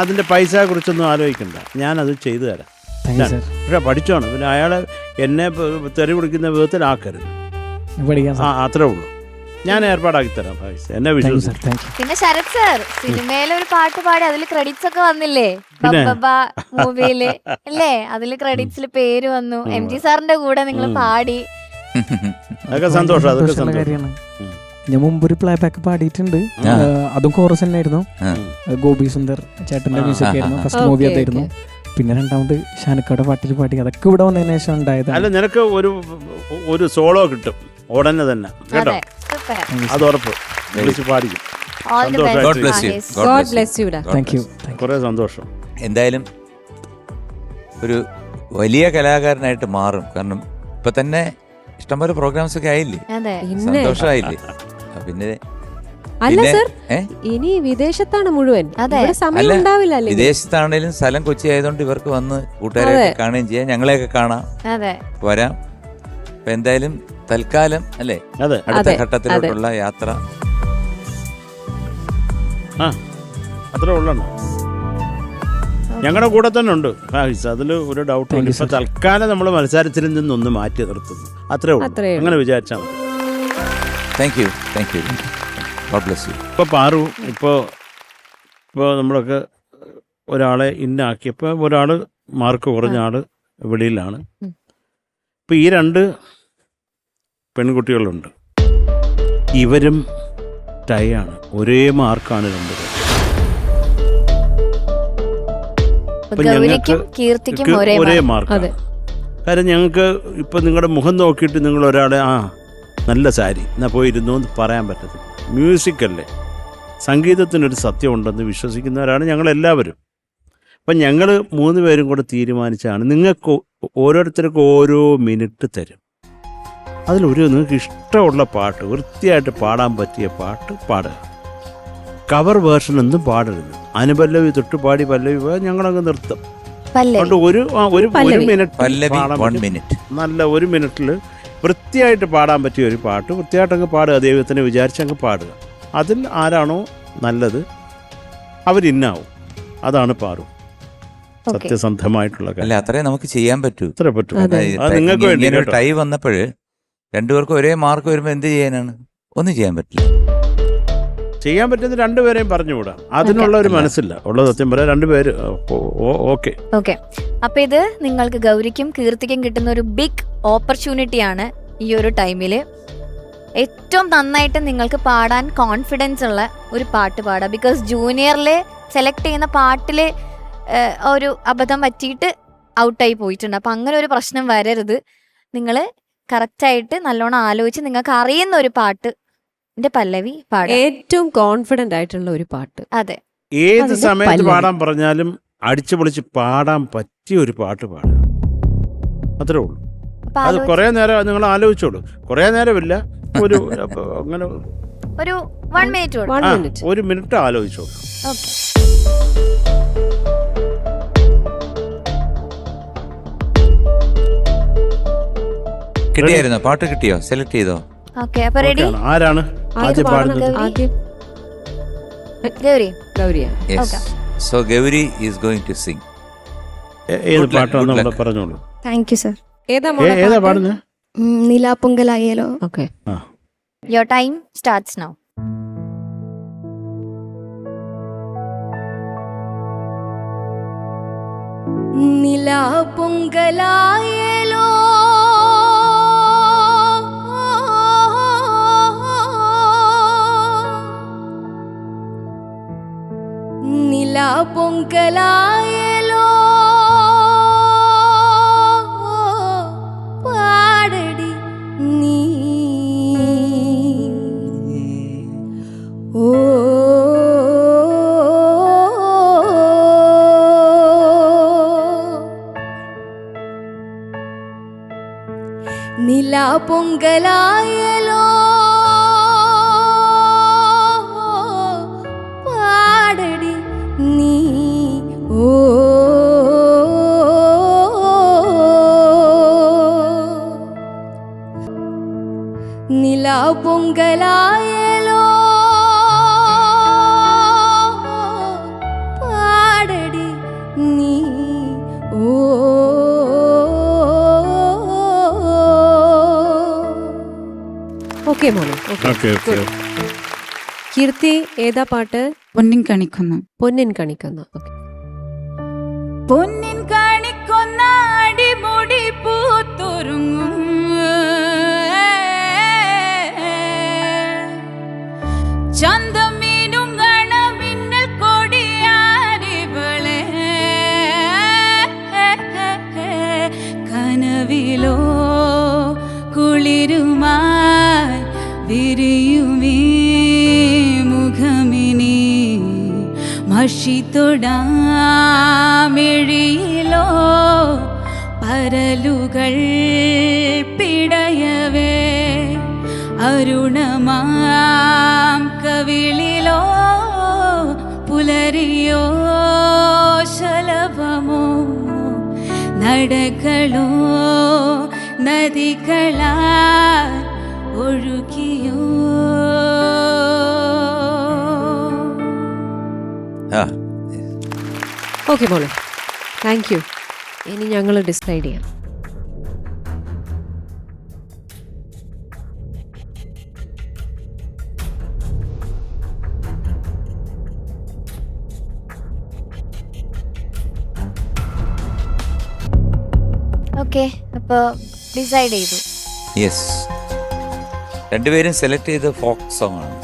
അതിൻ്റെ പൈസയെ കുറിച്ചൊന്നും ആലോചിക്കണ്ട, ഞാനത് ചെയ്തു തരാം. പക്ഷെ പഠിച്ചോണം. പിന്നെ അയാളെ എന്നെ തെറി പിടിക്കുന്ന വിധത്തിലാക്കരുത്. അത്രേ ഉള്ളൂ. ഞാൻ ഏർപ്പാടാക്കി തരാം ഫാഹിസ്, എന്നെ വിശ്വസിച്ചു. പിന്നെ ശരത് സർ സിനിമയിലെ ഒരു പാട്ട് പാടി അതിൽ ക്രെഡിറ്റ്സ് ഒക്കെ വന്നില്ലേ? മൂവിയില് അല്ലേ? അതില് ക്രെഡിറ്റ്സിൽ പേര് വന്നു. MG സാറിന്റെ കൂടെ നിങ്ങൾ പാടി. അതൊക്കെ സന്തോഷം, അതൊക്കെ സന്തോഷമാണ്. ഞാൻ മുമ്പൊരു പ്ലേ ബാക്ക് പാടിയിട്ടുണ്ട്. അതും കോറസ് തന്നെയായിരുന്നു. ഗോപി സുന്ദർ ചേട്ടന്റെ മ്യൂസിക് ആയിരുന്നു. ഫസ്റ്റ് മൂവി അതായിരുന്നു. പിന്നെ രണ്ടാമത് ഷാനക്കയുടെ പാട്ടിൽ പാടി. അതൊക്കെ ഇവിടെ വന്നതിന് ശേഷം ഉണ്ടായത്. അല്ല, നിനക്ക് ഒരു സോളോ കിട്ടും ഉടനെ തന്നെ കേട്ടോ. അത് ഉറപ്പ്. വിളിച്ച് പാടിക്കും. കുറെ സന്തോഷം. എന്തായാലും ഒരു വലിയ കലാകാരനായിട്ട് മാറും. കാരണം ഇപ്പൊ തന്നെ ഇഷ്ടംപോലെ പ്രോഗ്രാംസ് ഒക്കെ ആയില്ലേ, സന്തോഷമായില്ലേ? പിന്നെ അല്ല സർ, ഇനി വിദേശത്താണ് മുഴുവൻ. സമയം ഉണ്ടാവില്ല. വിദേശത്താണേലും സ്ഥലം കൊച്ചി ആയതുകൊണ്ട് ഇവർക്ക് വന്ന് കൂട്ടുകാരെ കാണുകയും ചെയ്യാം, ഞങ്ങളെയൊക്കെ കാണാം, വരാം. അപ്പൊ എന്തായാലും തൽക്കാലം അല്ലേ അടുത്ത ഘട്ടത്തിലോട്ടുള്ള യാത്ര അത്ര ഉള്ളു. ഞങ്ങളുടെ കൂടെ തന്നെ ഉണ്ട് ഫാഹിസ്, അതിൽ ഒരു ഡൗട്ടും ഇല്ല. ഇപ്പൊ തൽക്കാലം നമ്മൾ മത്സരത്തിൽ നിന്നൊന്ന് മാറ്റി നിർത്തുന്നു, അത്രേ ഉള്ളൂ. അങ്ങനെ വിചാരിച്ചാൽ മതി. Thank you. ഇപ്പൊ പാറു ഇപ്പോൾ നമ്മളൊക്കെ ഒരാളെ ഇന്നാക്കിയപ്പോൾ ഒരാൾ മാർക്ക് കുറഞ്ഞ ആള് വെളിയിലാണ്. ഇപ്പൊ ഈ 2 പെൺകുട്ടികളുണ്ട്. ഇവരും ടൈ ആണ്, ഒരേ മാർക്കാണ് 2 പേരും. ഒരേ മാർക്കാണ്. കാര്യം ഞങ്ങൾക്ക് ഇപ്പം നിങ്ങളുടെ മുഖം നോക്കിയിട്ട് നിങ്ങൾ ഒരാളെ നല്ല സാരി എന്നാൽ പോയിരുന്നു എന്ന് പറയാൻ പറ്റത്തില്ല. മ്യൂസിക്കല്ലേ, സംഗീതത്തിനൊരു സത്യം ഉണ്ടെന്ന് വിശ്വസിക്കുന്നവരാണ് ഞങ്ങളെല്ലാവരും. അപ്പം ഞങ്ങൾ 3 പേരും കൂടെ തീരുമാനിച്ചാണ് നിങ്ങൾക്ക് ഓരോരുത്തർക്കും ഓരോ മിനിറ്റ് തരും. നിങ്ങൾക്ക് ഇഷ്ടമുള്ള പാട്ട്, വൃത്തിയായിട്ട് പാടാൻ പറ്റിയ പാട്ട് പാടുക. കവർ വേർഷൻ ഒന്നും പാടരുത്. അനുപല്ലവി തൊട്ട് പാടി പല്ലവി ഞങ്ങളങ്ങ് നിർത്തും. അതുകൊണ്ട് ഒരു മിനിറ്റ് നല്ല 1 മിനിറ്റിൽ വൃത്തിയായിട്ട് പാടാൻ പറ്റിയ ഒരു പാട്ട് വൃത്തിയായിട്ടങ്ങ് പാടുക. ദൈവത്തിനെ വിചാരിച്ചങ്ങ് പാടുക. അതിൽ ആരാണോ നല്ലത് അവരിന്നാവും. അതാണ് പാറു. സത്യസന്ധമായിട്ടുള്ള കാര്യം. അത്രേ നമുക്ക് ചെയ്യാൻ പറ്റൂ. നിങ്ങൾക്ക് വേണ്ടി ടൈ വന്നപ്പോഴ് 2 പേർക്കും ഒരേ മാർക്ക് വരുമ്പോൾ എന്ത് ചെയ്യാനാണ്? ഒന്നും ചെയ്യാൻ പറ്റില്ല. ചെയ്യാൻ പറ്റുന്ന 2 പേരെയും പറഞ്ഞുകൂടാ. അതിനുള്ള ഒരു മനസ്സില്ല ഉള്ള. സത്യം പറയാം, 2 പേര് ഓക്കെ. അപ്പൊ ഇത് നിങ്ങൾക്ക് ഗൗരിക്കും കീർത്തിക്കും കിട്ടുന്ന ഒരു ബിഗ് ഓപ്പർച്യൂണിറ്റിയാണ്. ഈ ഒരു ടൈമില് ഏറ്റവും നന്നായിട്ട് നിങ്ങൾക്ക് പാടാൻ കോൺഫിഡൻസ് ഉള്ള ഒരു പാട്ട് പാടാം. ബിക്കോസ് ജൂനിയറില് സെലക്ട് ചെയ്യുന്ന പാട്ടില് ഒരു അബദ്ധം പറ്റിയിട്ട് ഔട്ടായി പോയിട്ടുണ്ട്. അപ്പൊ അങ്ങനെ ഒരു പ്രശ്നം വരരുത്. നിങ്ങൾ കറക്റ്റായിട്ട് നല്ലോണം ആലോചിച്ച് നിങ്ങൾക്ക് അറിയുന്ന ഒരു പാട്ട് പല്ലവി പാടാം. ഏറ്റവും കോൺഫിഡന്റ് ആയിട്ടുള്ള ഒരു പാട്ട്. അതെ, ഏത് സമയത്ത് പാടാൻ പറഞ്ഞാലും അടിച്ചു പൊളിച്ച് പാടാൻ പറ്റിയ ഒരു പാട്ട് പാടുക. അത്രേ ഉള്ളൂ. അത് കുറെ നേരം നിങ്ങൾ ആലോചിച്ചോളൂ. കുറെ നേരമില്ല, അങ്ങനെ ഒരു 1 മിനിറ്റ് 1 മിനിറ്റ് ആലോചിച്ചോളൂ. കിട്ടിയായിരുന്നോ? പാട്ട് കിട്ടിയോ? സെലക്ട് ചെയ്തോ? ആരാണ് ആദ്യം പാടുന്നത്? So Gauri is going to sing. ഏത് പാട്ടാണ് നമ്മൾ പറഞ്ഞോളൂ. Thank you sir. ഏതാ പാടുന്നത്? നിലാപ്പൊങ്കലായാലോ. Okay, your time starts now. നിലാപ്പൊങ്കലായാലോ നിലാ പൊങ്കലായലോ പാടടി നീ ഓ നിലാ പൊങ്കലായലോ പാടടി നീ ഓ നിലാ പൊങ്കലായലോ പാടടി നീ ഓ ഓക്കെ മോളെ. Okay okay. കീർത്തി ഏതാ പാട്ട്? പൊന്നിൻ കണിക്കൊന്ന. പൊന്നിൻ കണിക്കുന്ന. ഓക്കെ. പൊന്നിൻ കണിക്കൊന്ന അടിമുടി പൂത്തൊരുങ്ങും ചന്തമീനും ഗണമിന്നൽ കൊടിയാരിവളെ കനവിലോ കുളിരുമായി വിരിയുമീ മുഖമിനി മഷിത്തൊടാമെഴിയിലോ പരലുകൾ പിടയവേ അരുണമാം കവിളിലോ പുലരിയോ ശലഭമോ നടകളോ നദികളാ ഒഴുകിയോ. ഓക്കെ മോളെ, താങ്ക് യു. ഇനി ഞങ്ങൾ ഡിസൈഡ് ചെയ്യാം. ഓക്കെ, അപ്പോൾ ഡിസൈഡ് ചെയ്തു. യെസ്, രണ്ടുപേരും സെലക്ട് ചെയ്ത് ഫോക്ക് സോങ് ആണ്.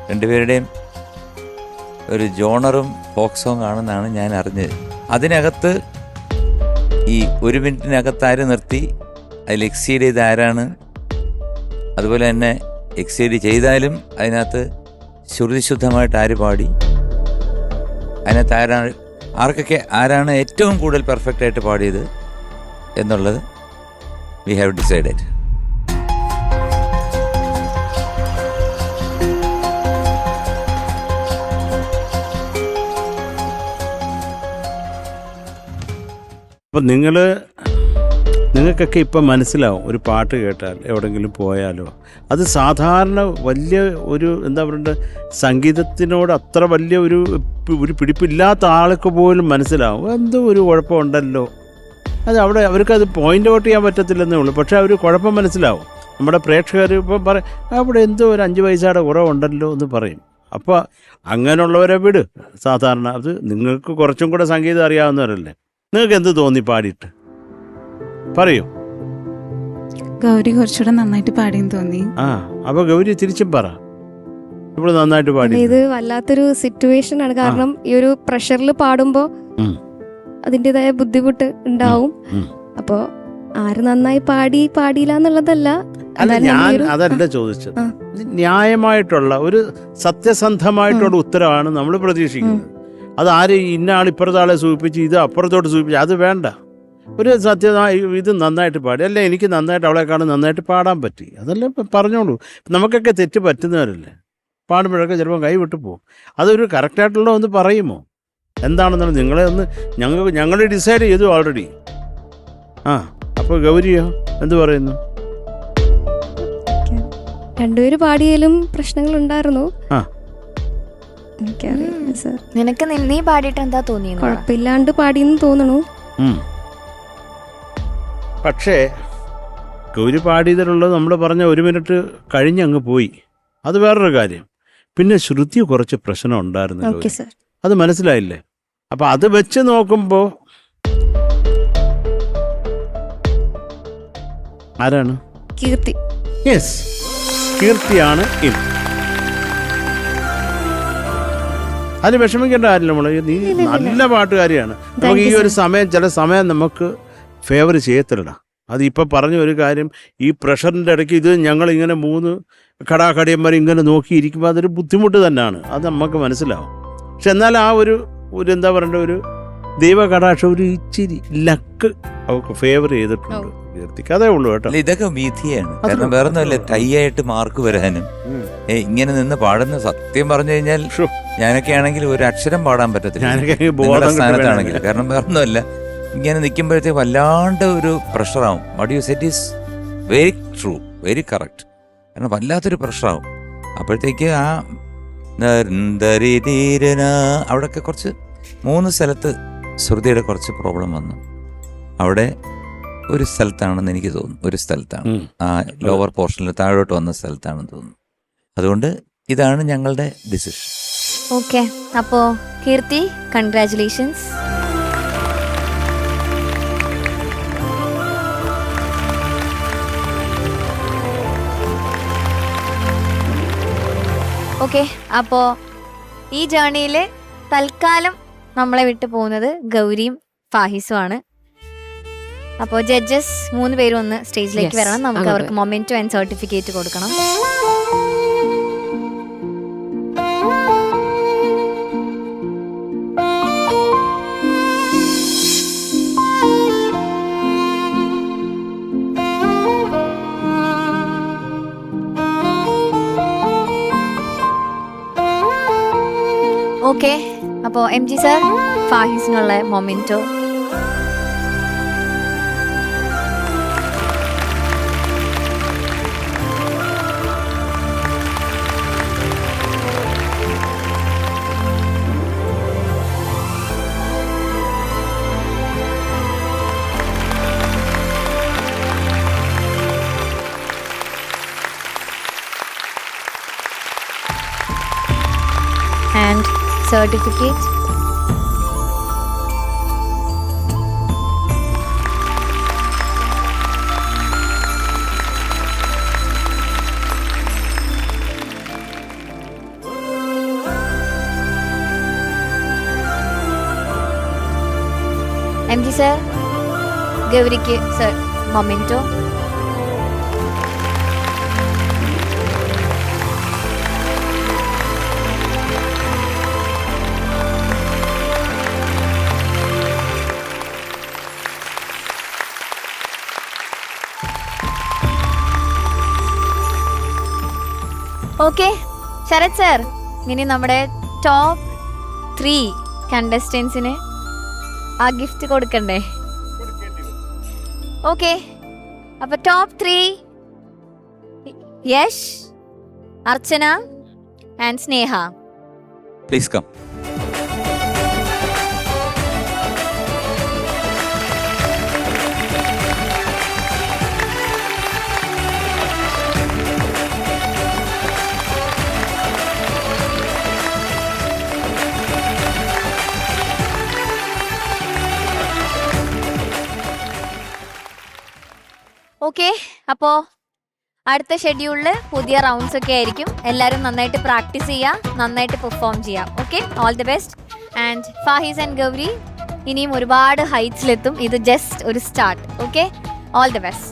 രണ്ടുപേരുടെയും ഒരു ജോണറും ഫോക്ക് സോങ് ആണെന്നാണ് ഞാൻ അറിഞ്ഞത്. അതിനകത്ത് ഈ 1 മിനിറ്റിനകത്ത് ആര് നിർത്തി, അതിൽ എക്സീഡ് ചെയ്ത് ആരാണ്, അതുപോലെ തന്നെ എക്സീഡ് ചെയ്താലും അതിനകത്ത് ശ്രുതിശുദ്ധമായിട്ട് ആര് പാടി, അതിനകത്ത് ആരാണ് ഏറ്റവും കൂടുതൽ പെർഫെക്റ്റ് ആയിട്ട് പാടിയത് എന്നുള്ളത് വി ഹാവ് ഡിസൈഡഡ്. അപ്പം നിങ്ങൾക്കൊക്കെ ഇപ്പം മനസ്സിലാവും, ഒരു പാട്ട് കേട്ടാൽ എവിടെയെങ്കിലും പോയാലോ, അത് സാധാരണ വലിയ ഒരു എന്താ പറയണ്ടത്, സംഗീതത്തിനോട് അത്ര വലിയ ഒരു പിടിപ്പില്ലാത്ത ആൾക്ക് പോലും മനസ്സിലാവും എന്തോ ഒരു കുഴപ്പമുണ്ടല്ലോ. അത് അവിടെ അവർക്കത് പോയിൻ്റ് ഔട്ട് ചെയ്യാൻ പറ്റത്തില്ലെന്നേ ഉള്ളൂ, പക്ഷേ അവർ കുഴപ്പം മനസ്സിലാവും. നമ്മുടെ പ്രേക്ഷകർ ഇപ്പം പറയും അവിടെ എന്തോ ഒരു 5 പൈസയുടെ കുറവുണ്ടല്ലോ എന്ന് പറയും. അപ്പോൾ അങ്ങനെയുള്ളവരെ വിട്. സാധാരണ അത് നിങ്ങൾക്ക് കുറച്ചും കൂടെ സംഗീതം അറിയാവുന്നവരല്ലേ, നിങ്ങൾക്ക് എന്ത് തോന്നി പാടിയിട്ട് പറയൂ. ഗൗരി കുറച്ചുകൂടെ നന്നായിട്ട് പാടിയെന്ന് തോന്നി. അപ്പോൾ ഗൗരി തിരിച്ചും പറ, ഇവിടെ നന്നായിട്ട് പാടി. ഇത് വല്ലാത്തൊരു സിറ്റുവേഷൻ ആണ്, കാരണം ഈ ഒരു പ്രഷറിൽ പാടുമ്പോൾ അതിൻ്റെതായ ബുദ്ധിമുട്ട് ഉണ്ടാവും. അപ്പോൾ ആര് നന്നായി പാടിയില്ല എന്നുള്ളതല്ല. അല്ല, ഞാൻ അതല്ല ചോദിച്ചത്. ന്യായമായിട്ടുള്ള ഒരു സത്യസന്ധമായിട്ടുള്ള ഉത്തരവാണ് നമ്മൾ പ്രതീക്ഷിക്കുന്നത്. അത് ആര് ഇന്ന ആൾ ഇപ്പുറത്തെ ആളെ സൂചിപ്പിച്ച് ഇത് അപ്പുറത്തോട്ട് സൂചിപ്പിച്ച് അത് വേണ്ട. ഒരു സത്യമായി ഇത് നന്നായിട്ട് പാടി, അല്ലേ എനിക്ക് നന്നായിട്ട് അവളെക്കാളും നന്നായിട്ട് പാടാൻ പറ്റി, അതല്ലേ പറഞ്ഞോളൂ. നമുക്കൊക്കെ തെറ്റ് പറ്റുന്നവരല്ലേ, പാടുമ്പോഴൊക്കെ ചിലപ്പോൾ കൈ വിട്ടു പോകും. അതൊരു കറക്റ്റായിട്ടുള്ള ഒന്ന് പറയുമോ എന്താണെന്നുള്ളത് നിങ്ങളെ ഒന്ന് ഞങ്ങൾ ഡിസൈഡ് ചെയ്തു ഓൾറെഡി. അപ്പോൾ ഗൗരിയോ എന്ത് പറയുന്നു? രണ്ടുപേര് പാടിയാലും പ്രശ്നങ്ങൾ ഉണ്ടായിരുന്നു. എനിക്കറിയില്ല സർ. നിനക്ക് നീ പാടിയിട്ട് എന്താ തോന്നിയത്? കുഴപ്പമില്ലാണ്ട് പാടിയെന്ന് തോന്നണു. പക്ഷേ ഗൗരി പാടിയതിലുള്ളത് നമ്മൾ പറഞ്ഞ 1 മിനിറ്റ് കഴിഞ്ഞങ്ങ് പോയി, അത് വേറൊരു കാര്യം. പിന്നെ ശ്രുതി കുറച്ച് പ്രശ്നം ഉണ്ടായിരുന്നു, അത് മനസ്സിലായില്ലേ? അപ്പം അത് വെച്ച് നോക്കുമ്പോൾ ആരാണ്? കീർത്തി. യെസ്, കീർത്തിയാണ് ഇൻ. അതിന് വിഷമിക്കേണ്ട കാര്യമില്ല മോളെ, നീ നല്ല പാട്ടുകാരിയാണ്. നമുക്ക് ഈ ഒരു സമയം ചില സമയം നമുക്ക് ഫേവർ ചെയ്യത്തില്ലടാ. അതിപ്പോൾ പറഞ്ഞ ഒരു കാര്യം, ഈ പ്രഷറിൻ്റെ ഇടയ്ക്ക് ഇത് ഞങ്ങളിങ്ങനെ 3 കടാകടിയന്മാർ ഇങ്ങനെ നോക്കിയിരിക്കുമ്പോൾ അതൊരു ബുദ്ധിമുട്ട് തന്നെയാണ്, അത് നമുക്ക് മനസ്സിലാവും. പക്ഷെ എന്നാൽ ആ ഒരു എന്താ പറയണ്ട, ഒരു ദൈവകടാക്ഷം, ഒരു ഇച്ചിരി ലക്ക് അവർക്ക് ഫേവർ ചെയ്തിട്ടുണ്ട് കീർത്തിക്ക്. അതേ ഉള്ളൂ കേട്ടോ. ഇതൊക്കെ വിധിയാണ്. കാരണം വേറെ ഒന്നുമല്ല, ടൈ ആയിട്ട് മാർക്ക് വരാനും ഇങ്ങനെ നിന്ന് പാടുന്ന, സത്യം പറഞ്ഞു കഴിഞ്ഞാൽ ഞാനൊക്കെ ആണെങ്കിൽ ഒരു അക്ഷരം പാടാൻ പറ്റത്തില്ല സ്ഥാനത്താണെങ്കിൽ. കാരണം വേറെ ഒന്നുമല്ല, ഇങ്ങനെ നിൽക്കുമ്പോഴത്തേക്ക് വല്ലാണ്ട് ഒരു പ്രഷറാവും. What you said is very true, very correct. കാരണം വല്ലാത്തൊരു പ്രഷറാവും. അപ്പോഴത്തേക്ക് ആ അവിടെയൊക്കെ കുറച്ച് 3 സ്ഥലത്ത് ശ്രുതിയുടെ കുറച്ച് പ്രോബ്ലം വന്നു. അവിടെ ഒരു സ്ഥലത്താണെന്ന് എനിക്ക് തോന്നുന്നു, ഒരു സ്ഥലത്താണ്, ആ ലോവർ പോർഷനിൽ താഴോട്ട് വന്ന സ്ഥലത്താണെന്ന് തോന്നുന്നു. അതുകൊണ്ട് ഇതാണ് ഞങ്ങളുടെ ഡിസിഷൻ. ഓക്കെ, അപ്പോ കീർത്തി, കൺഗ്രാറ്റുലേഷൻസ്. ഓക്കെ, അപ്പോൾ ഈ ജേർണിയിൽ തൽക്കാലം നമ്മളെ വിട്ടു പോകുന്നത് ഗൗരിയും ഫാഹിസും ആണ്. അപ്പോൾ ജഡ്ജസ് 3 പേരും ഒന്ന് സ്റ്റേജിലേക്ക് വരണം. നമുക്ക് അവർക്ക് മൊമെന്റോ ആൻഡ് സർട്ടിഫിക്കറ്റ് കൊടുക്കണം. ഓക്കെ, അപ്പോൾ MG sir, ഫാഹിസിനുള്ള memento. And certificate. MG sir, ഗൗരിക്ക് sir memento. Okay Sarath sir, ഇനി നമ്മുടെ ടോപ്പ് 3 കണ്ടസ്റ്റൻസിന് ആ ഗിഫ്റ്റ് കൊടുക്കണ്ടേ? ഓക്കെ, അപ്പൊ top 3 Yash, Archana and Sneha. Please come. Okay, അപ്പോൾ അടുത്ത ഷെഡ്യൂളിൽ പുതിയ റൗണ്ട്സ് ഒക്കെ ആയിരിക്കും. എല്ലാവരും നന്നായിട്ട് പ്രാക്ടീസ് ചെയ്യുക, നന്നായിട്ട് പെർഫോം ചെയ്യാം. Okay, all the best. And Fahis and Gauri ഇനിയും ഒരുപാട് ഹൈറ്റ്സിലെത്തും. ഇത് ജസ്റ്റ് ഒരു start. Okay, all the best.